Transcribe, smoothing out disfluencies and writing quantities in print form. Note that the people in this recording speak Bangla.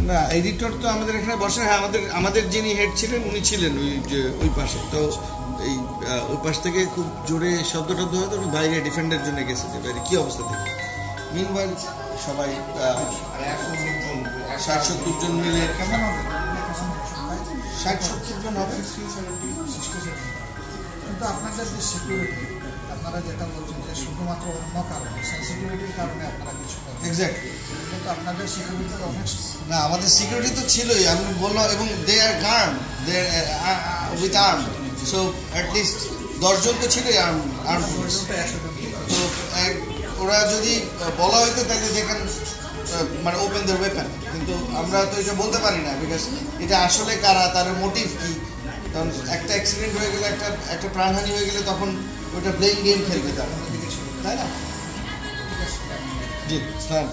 না এডিটর তো আমাদের এখানে বসে, হ্যাঁ আমাদের যিনি হেড ছিলেন উনি ছিলেন ওই পাশে, তো এই ওই পাশ থেকে খুব জোরে শব্দ টব্দ হয়তো উনি বাইরে ডিফেন্ডের জন্য গেছে যে বাইরে কী অবস্থা থাকে। মিনওয়াইল সবাই 60-70 জন মিলে, 60-70 জন হবে। কিন্তু আপনাদের যে সিকিউরিটি, আপনারা যেটা বলছেন যে শুধুমাত্র অন্য কারণে সিকিউরিটির কারণে আপনারা কিছু এক্স্যাক্টলি, কিন্তু আপনাদের সিকিউরিটি অনেক না আমাদের সিকিউরিটি তো ছিলই, আমি বললাম, এবং they are arm, they with arm, so at least 10 জন তো ছিলই আর্ম ফোর্স। তো ওরা যদি বলা হইতো তাহলে দেখেন মানে ওপেন দ্য ওয়েপন, কিন্তু আমরা তো এটা বলতে পারি না, বিকজ এটা আসলে কারা, তার মোটিভ কি। কারণ একটা অ্যাক্সিডেন্ট হয়ে গেলে, একটা প্রাণহানি হয়ে গেলে তখন ওটা ব্লেম গেম খেলবে তারা, তাই না? জি স্যার।